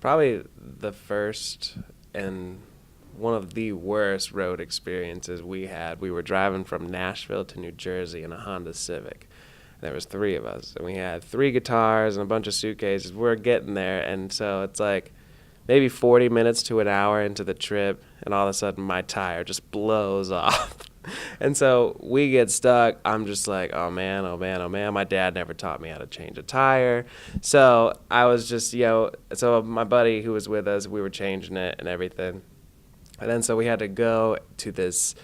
Probably the first and one of the worst road experiences we had. We were driving from Nashville to New Jersey in a Honda Civic. There was 3 of us, and we had 3 guitars and a bunch of suitcases. We're getting there, and so it's like maybe 40 minutes to an hour into the trip, and all of a sudden my tire just blows off. And so we get stuck. I'm just like, oh man, oh man, oh man. My dad never taught me how to change a tire. So I was just, so my buddy who was with us, we were changing it and everything. And then so we had to go to this,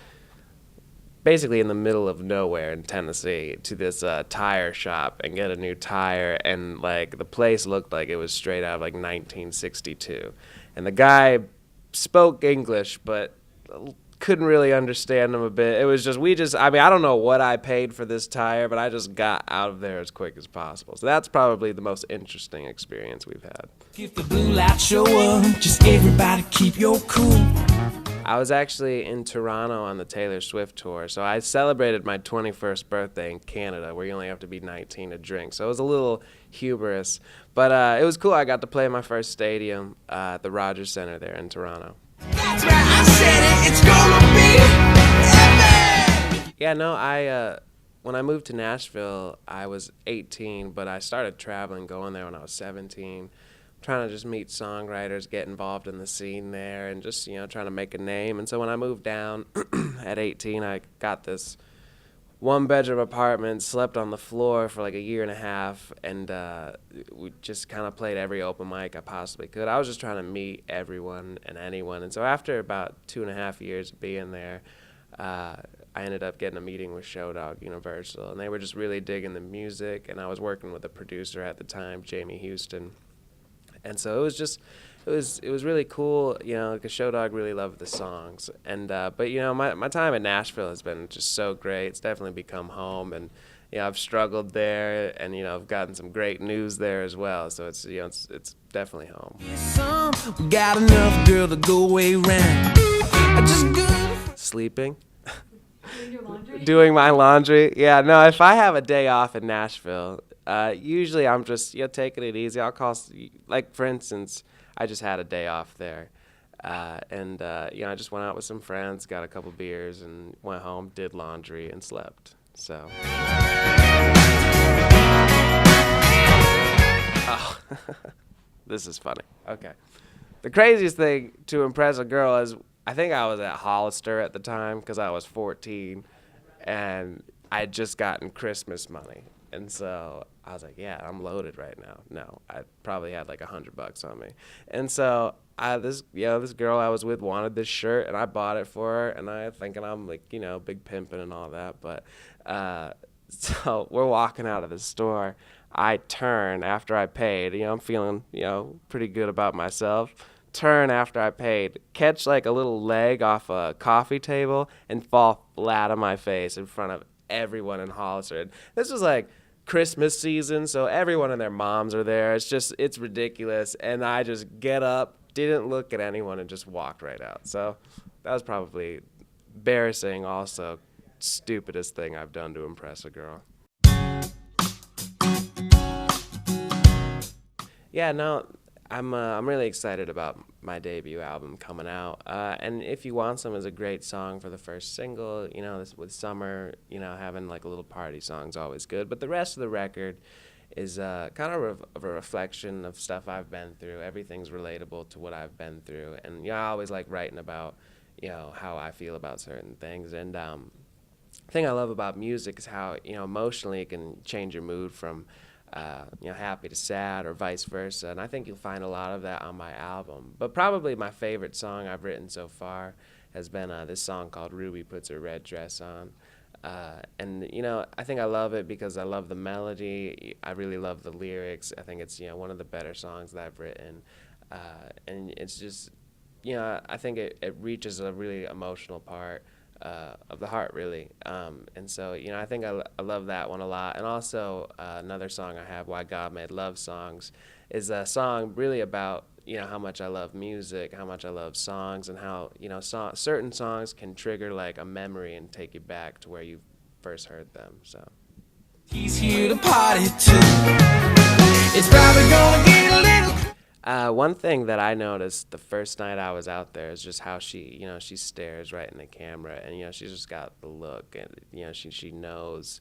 basically in the middle of nowhere in Tennessee, to this tire shop and get a new tire. And like the place looked like it was straight out of like 1962. And the guy spoke English, but couldn't really understand him a bit. It was just, I don't know what I paid for this tire, but I just got out of there as quick as possible. So that's probably the most interesting experience we've had. If the blue lights show up, just everybody keep your cool. I was actually in Toronto on the Taylor Swift tour, so I celebrated my 21st birthday in Canada, where you only have to be 19 to drink. So it was a little humorous, but it was cool. I got to play my first stadium at the Rogers Centre there in Toronto. That's right, I said it, it's gonna be epic! Yeah, no, when I moved to Nashville, I was 18, but I started traveling, going there when I was 17, trying to just meet songwriters, get involved in the scene there, and just, trying to make a name. And so when I moved down at 18, I got this 1-bedroom apartment, slept on the floor for like a year and a half, and we just kind of played every open mic I possibly could. I was just trying to meet everyone and anyone. And so after about 2.5 years of being there, I ended up getting a meeting with Showdog Universal, and they were just really digging the music, and I was working with a producer at the time, Jamie Houston. And so it was really cool, because Showdog really loved the songs. And but my time at Nashville has been just so great. It's definitely become home, and I've struggled there, and I've gotten some great news there as well. So it's it's definitely home. We got enough girl to go away around. Just good. Sleeping. Doing your laundry? Doing my laundry. Yeah, no, if I have a day off in Nashville, usually I'm just taking it easy. I'll call, like for instance, I just had a day off there, and I just went out with some friends, got a couple beers, and went home, did laundry, and slept. So. Oh, this is funny. Okay, the craziest thing to impress a girl is, I think I was at Hollister at the time because I was 14, and I had just gotten Christmas money. And so I was like, yeah, I'm loaded right now. No, I probably had like $100 on me. And so this girl I was with wanted this shirt, and I bought it for her, and I thinking I'm like, big pimping and all that. But so we're walking out of the store. I turn after I paid. I'm feeling, pretty good about myself. Turn after I paid, catch like a little leg off a coffee table, and fall flat on my face in front of everyone in Hollister. And this was like Christmas season, so everyone and their moms are there. It's ridiculous. And I just get up, didn't look at anyone, and just walked right out. So that was probably embarrassing, also stupidest thing I've done to impress a girl. Yeah, no, I'm really excited about my debut album coming out. And If You Want Some is a great song for the first single. This with Summer, having like a little party song is always good. But the rest of the record is kind of a reflection of stuff I've been through. Everything's relatable to what I've been through. And I always like writing about, how I feel about certain things. And the thing I love about music is how, emotionally it can change your mood from happy to sad or vice versa. And I think you'll find a lot of that on my album. But probably my favorite song I've written so far has been this song called Ruby Puts Her Red Dress On. And I think I love it because I love the melody. I really love the lyrics. I think it's, one of the better songs that I've written. And it's just, I think it reaches a really emotional part of the heart, really. And so, I think I love that one a lot. And also, another song I have, Why God Made Love Songs, is a song really about, how much I love music, how much I love songs, and how, certain songs can trigger like a memory and take you back to where you first heard them. So. He's here to party too. It's probably gonna get a little. One thing that I noticed the first night I was out there is just how she stares right in the camera, and she's just got the look, and she knows,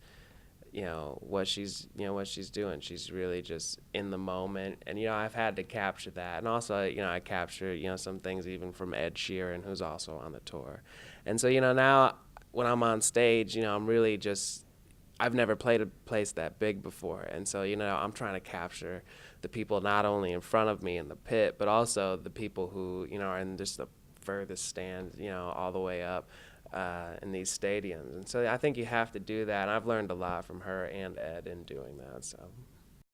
what she's doing. She's really just in the moment, and I've had to capture that, and also I capture some things even from Ed Sheeran, who's also on the tour, and so now when I'm on stage, I'm really just. I've never played a place that big before, and so I'm trying to capture the people not only in front of me in the pit, but also the people who are in just the furthest stands, all the way up in these stadiums. And so I think you have to do that. And I've learned a lot from her and Ed in doing that. So.